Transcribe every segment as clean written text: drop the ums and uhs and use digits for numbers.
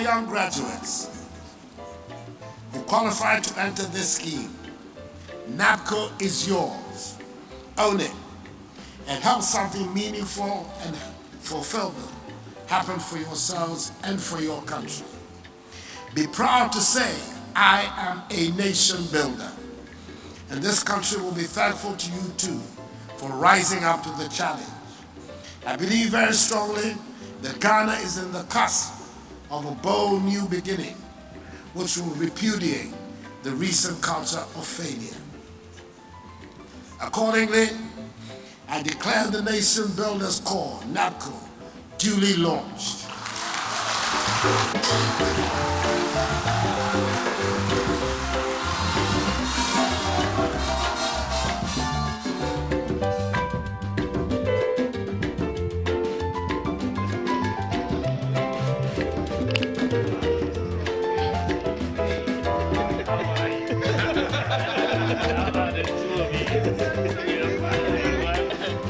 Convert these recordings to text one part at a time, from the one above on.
Young graduates, you qualify to enter this scheme. NABCO is yours. Own it and help something meaningful and fulfillment happen for yourselves and for your country. Be proud to say, I am a nation builder. And this country will be thankful to you too for rising up to the challenge. I believe very strongly that Ghana is in the cusp of a bold new beginning, which will repudiate the recent culture of failure. Accordingly, I declare the Nation Builders Corps, NABCO, duly launched.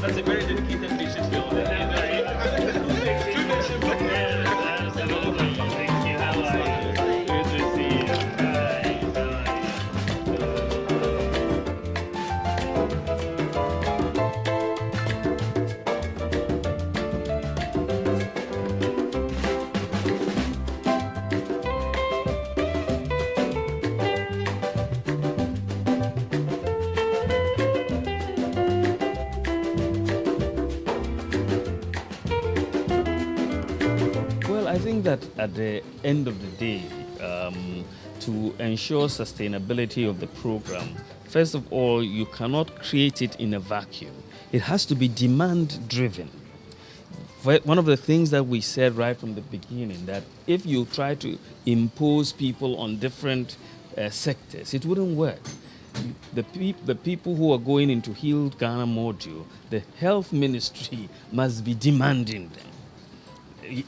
That's a very dedicated nation builder. I think that at the end of the day, to ensure sustainability of the program, first of all, you cannot create it in a vacuum. It has to be demand-driven. One of the things that we said right from the beginning, that if you try to impose people on different sectors, it wouldn't work. The people who are going into Healed Ghana module, the health ministry must be demanding them.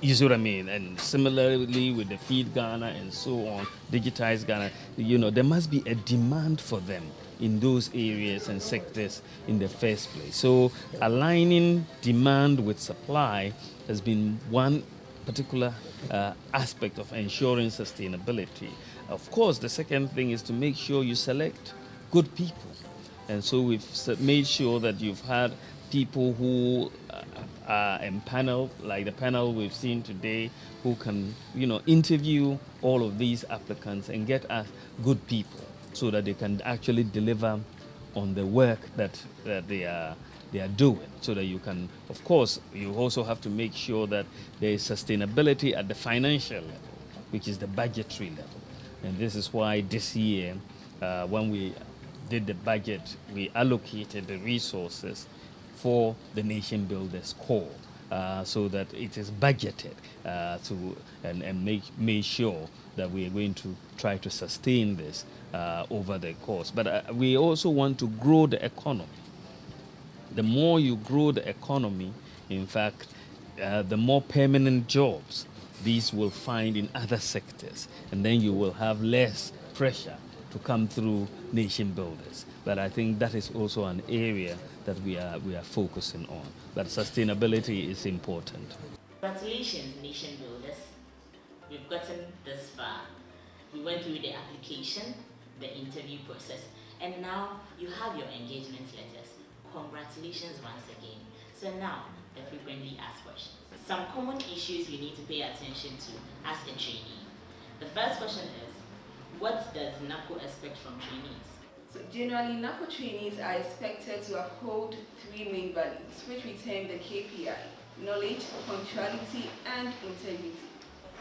You see what I mean? And similarly with the Feed Ghana and so on, Digitize Ghana, there must be a demand for them in those areas and sectors in the first place. So aligning demand with supply has been one particular aspect of ensuring sustainability. Of course, the second thing is to make sure you select good people. And so we've made sure that you've had people who are empaneled, like the panel we've seen today, who can, interview all of these applicants and get us good people so that they can actually deliver on the work that they are doing. So that you can, of course, you also have to make sure that there is sustainability at the financial level, which is the budgetary level. And this is why this year, when we did the budget, we allocated the resources for the Nation Builders Corps, so that it is budgeted and make sure that we are going to try to sustain this over the course. But we also want to grow the economy. The more you grow the economy, in fact, the more permanent jobs these will find in other sectors, and then you will have less pressure to come through Nation Builders. But I think that is also an area that we are focusing on. But sustainability is important. Congratulations, Nation Builders. We've gotten this far. We went through the application, the interview process, and now you have your engagement letters. Congratulations once again. So now, the frequently asked questions. Some common issues we need to pay attention to as a trainee. The first question is, what does NABCO expect from trainees? So generally, NABCO trainees are expected to uphold three main values, which we term the KPI: knowledge, punctuality, and integrity.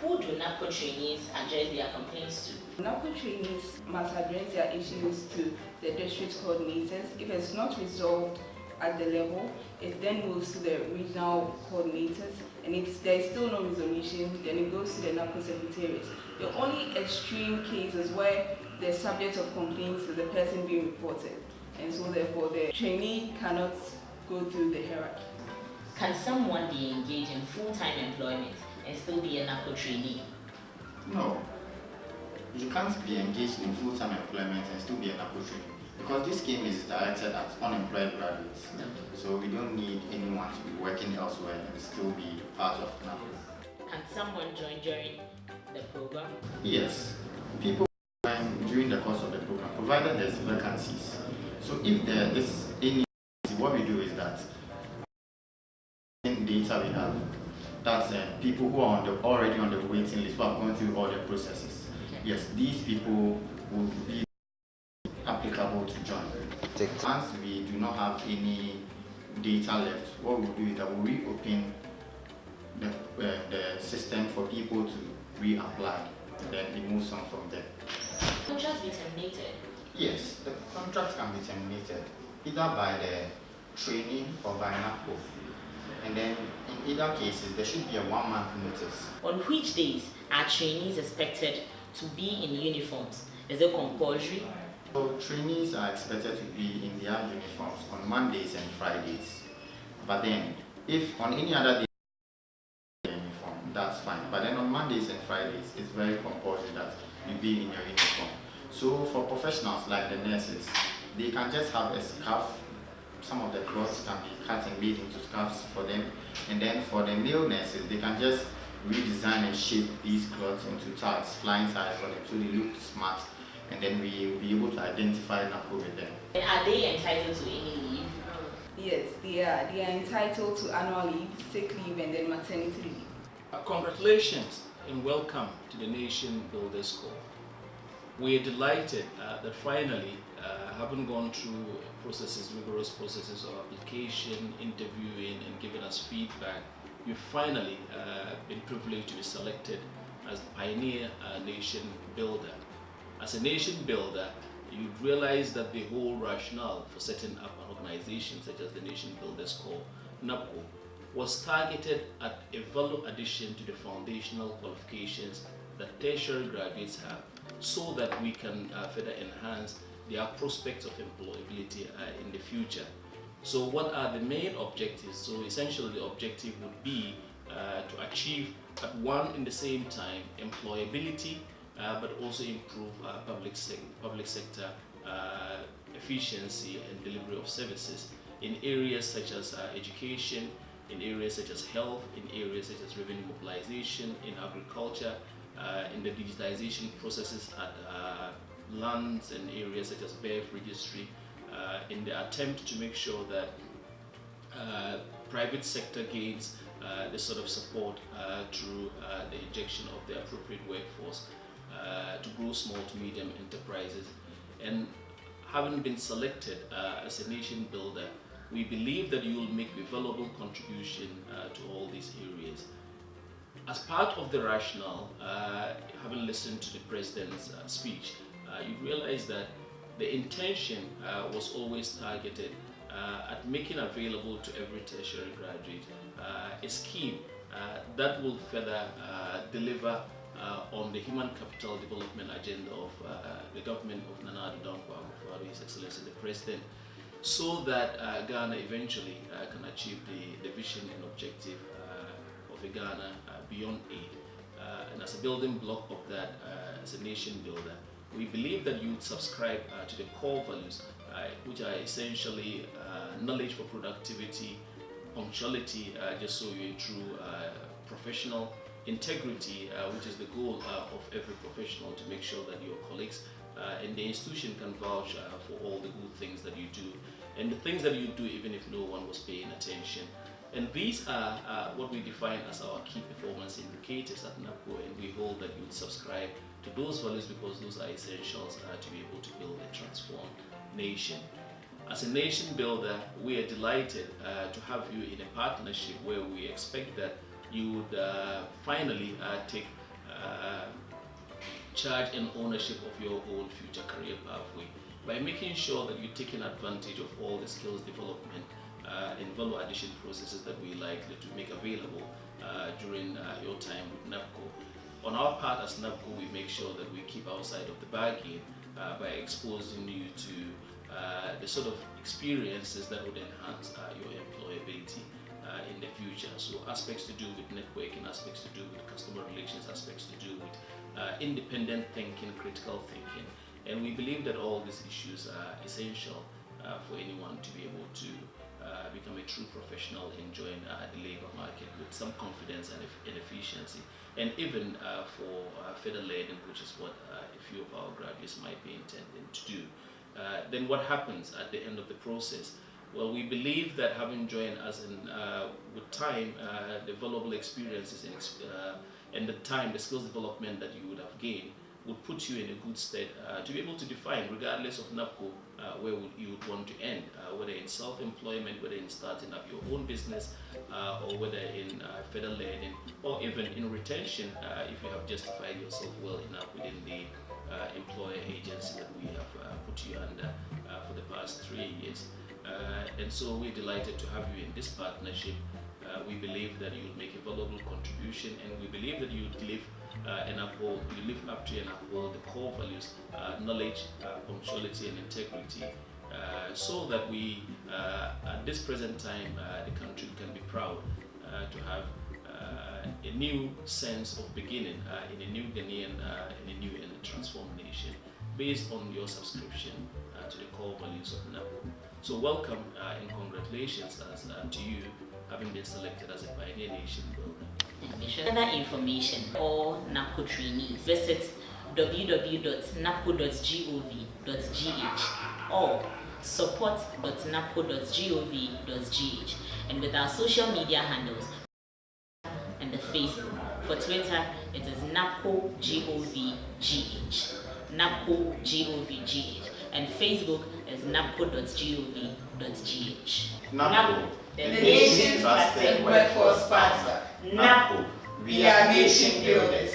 Who do NABCO trainees address their complaints to? NABCO trainees must address their issues to the district coordinators. If it's not resolved at the level, it then moves to the regional coordinators, and if there is still no resolution, then it goes to the NABCO secretariat. The only extreme cases where the subject of complaints is the person being reported, and so therefore the trainee cannot go through the hierarchy. Can someone be engaged in full-time employment and still be a NABCO trainee? No. You can't be engaged in full-time employment and still be a NABCO trainee, because this scheme is directed at unemployed graduates. So we don't need anyone to be working elsewhere and still be part of NABCO. Can someone join during the Yes, people during the course of the program, provided there's vacancies. So if there is any, what we do is that in data we have, that's people who are already on the waiting list, who have gone through all the processes. Yes, these people will be applicable to join. Once we do not have any data left, what we'll do is that we'll reopen the system for people to reapply, and then it moves on from there. Contracts be terminated? Yes, the contract can be terminated either by the trainee or by NABCO. And then in either cases, there should be a 1-month notice. On which days are trainees expected to be in uniforms? Is it compulsory? So trainees are expected to be in their uniforms on Mondays and Fridays. But then, if on any other day uniform, that's fine. But then on Mondays and Fridays, it's very compulsory that you be in your uniform. So for professionals like the nurses, they can just have a scarf. Some of the clothes can be cut and made into scarves for them. And then for the male nurses, they can just redesign and shape these clothes into tags, flying tags for them, so they look smart. And then we will be able to identify NABCO with them. Are they entitled to any leave? Yes, they are. They are entitled to annual leave, sick leave, and then maternity leave. Congratulations and welcome to the Nation Builders Corps. We are delighted that finally, having gone through rigorous processes of application, interviewing, and giving us feedback, you've finally been privileged to be selected as the Pioneer Nation Builder. As a nation builder, you'd realize that the whole rationale for setting up an organization such as the Nation Builders Corps, NABCO, was targeted at a value addition to the foundational qualifications that tertiary graduates have, so that we can further enhance their prospects of employability in the future. So what are the main objectives? So essentially the objective would be to achieve at one and the same time employability, but also improve public sector efficiency and delivery of services in areas such as education, in areas such as health, in areas such as revenue mobilization, in agriculture, in the digitization processes at lands and areas such as birth registry, in the attempt to make sure that private sector gains the sort of support through the injection of the appropriate workforce to grow small to medium enterprises. And having been selected as a nation builder, we believe that you will make a valuable contribution to all these areas. As part of the rationale, having listened to the President's speech, you realize that the intention was always targeted at making available to every tertiary graduate a scheme that will further deliver on the human capital development agenda of the government of Nana Addo Dankwa Akufo-Addo, His Excellency the President, so that Ghana eventually can achieve the vision and objective of a Ghana beyond aid. And as a building block of that, as a nation builder, we believe that you would subscribe to the core values, which are essentially knowledge for productivity, punctuality, just so you're a true professional, integrity, which is the goal of every professional, to make sure that your colleagues in the institution can vouch for all the good things that you do, and the things that you do even if no one was paying attention. And these are what we define as our key performance indicators at NABCO, and we hold that you would subscribe to those values because those are essentials to be able to build a transformed nation. As a nation builder, we are delighted to have you in a partnership where we expect that you would finally take charge and ownership of your own future career pathway by making sure that you're taking advantage of all the skills development and value addition processes that we likely to make available during your time with NABCO. On our part as NABCO, we make sure that we keep our side of the bargain by exposing you to the sort of experiences that would enhance your employability in the future. So aspects to do with networking, aspects to do with customer relations, aspects to do with independent thinking, critical thinking. And we believe that all these issues are essential for anyone to be able to become a true professional and join the labor market with some confidence and efficiency. And even for further learning, which is what a few of our graduates might be intending to do. Then what happens at the end of the process? Well, we believe that having joined us with time, the valuable experiences and the time, the skills development that you would have gained would put you in a good state to be able to define, regardless of NABCO, where you would want to end, whether in self-employment, whether in starting up your own business, or whether in further learning, or even in retention, if you have justified yourself well enough within the employer agency that we have put you under for the past 3 years. And so we're delighted to have you in this partnership. We believe that you will make a valuable contribution, and we believe that you would live you live up to and uphold the core values, knowledge, punctuality and integrity, so that we, at this present time, the country can be proud to have a new sense of beginning in a new Ghanaian, in a new and transformed nation, based on your subscription to the core values of NABCO. So welcome and congratulations to you having been selected as a pioneer nation builder. For further information or NABCO trainees, visit www.nabco.gov.gh or support.nabco.gov.gh, and with our social media handles and the Facebook. For Twitter, it is NABCO GOVGH, NABCO GOVGH, and Facebook is nabco.gov.gh. NABCO, the nation's trusted workforce partner. NABCO, We are nation builders.